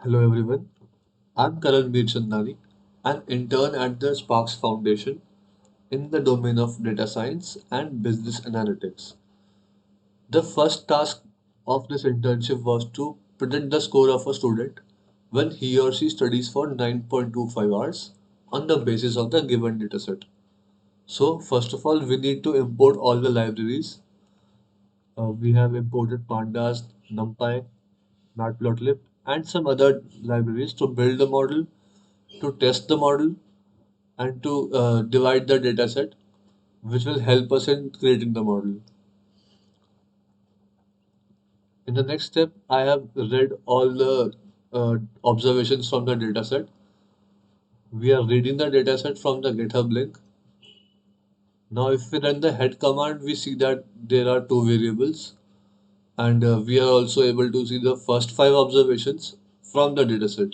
Hello everyone, I'm Karan Mirchandani, an intern at the Sparks Foundation in the domain of data science and business analytics. The first task of this internship was to predict the score of a student when he or she studies for 9.25 hours on the basis of the given dataset. So, first of all, we need to import all the libraries. We have imported Pandas, NumPy, Matplotlib, and some other libraries to build the model, to test the model, and to divide the data set, which will help us in creating the model. In the next step, I have read all the observations from the data set. We are reading the data set from the GitHub link. Now, if we run the head command, we see that there are two variables, and we are also able to see the first five observations from the data set.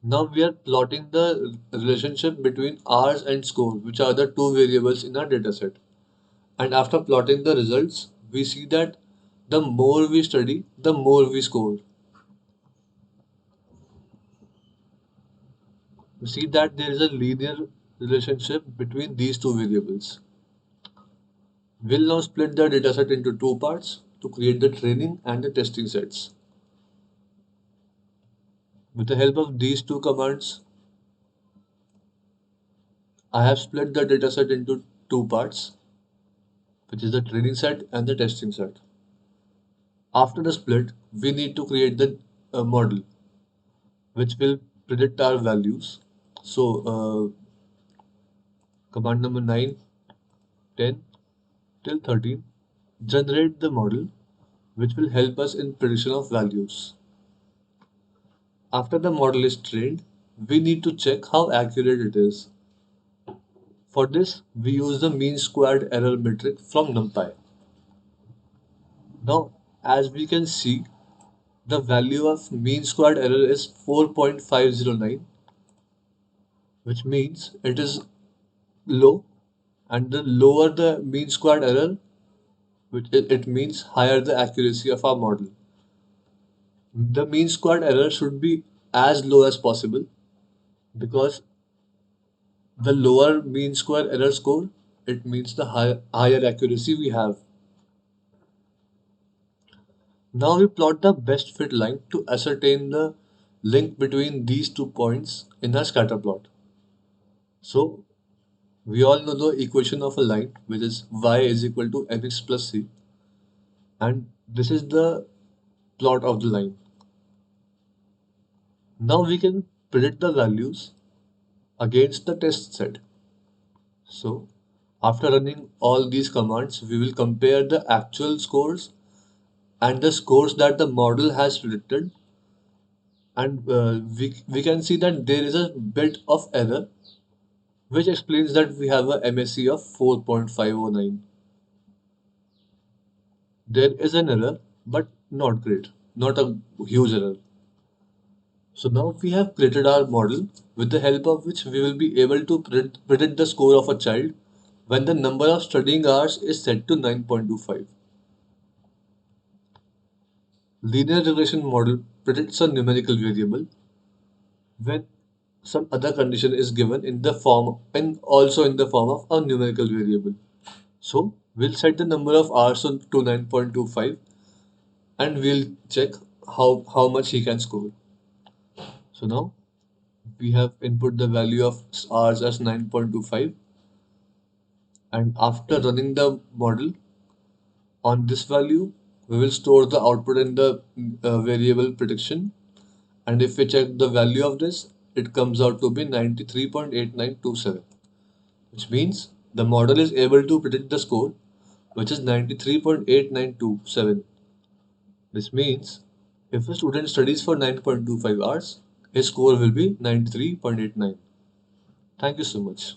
Now we are plotting the relationship between hours and score, which are the two variables in our dataset. And after plotting the results, we see that the more we study, the more we score. We see that there is a linear relationship between these two variables. We'll now split the dataset into two parts to create the training and the testing sets. With the help of these two commands, I have split the dataset into two parts, which is the training set and the testing set. After the split, we need to create the model which will predict our values. So, command number 9, 10 till 13 generate the model which will help us in prediction of values. After the model is trained, we need to check how accurate it is. For this, we use the mean squared error metric from NumPy. Now, as we can see, the value of mean squared error is 4.509, which means it is low, and the lower the mean squared error, which it means higher the accuracy of our model. The mean squared error should be as low as possible because the lower mean square error score, it means the higher accuracy we have. Now we plot the best fit line to ascertain the link between these two points in our scatter plot. So we all know the equation of a line, which is y is equal to mx plus c, and this is the plot of the line. Now we can predict the values against the test set. So after running all these commands, we will compare the actual scores and the scores that the model has predicted, and we can see that there is a bit of error, which explains that we have a MSE of 4.509. There is an error, but not great, not a huge error. So now we have created our model with the help of which we will be able to predict the score of a child when the number of studying hours is set to 9.25. Linear regression model predicts a numerical variable when some other condition is given in the form and also in the form of a numerical variable. So we'll set the number of hours to 9.25 and we'll check how much he can score. So now we have input the value of hours as 9.25, and after running the model on this value, we will store the output in the variable prediction, and if we check the value of this, it comes out to be 93.8927, which means the model is able to predict the score, which is 93.8927. This means if a student studies for 9.25 hours, his score will be 93.89. Thank you so much.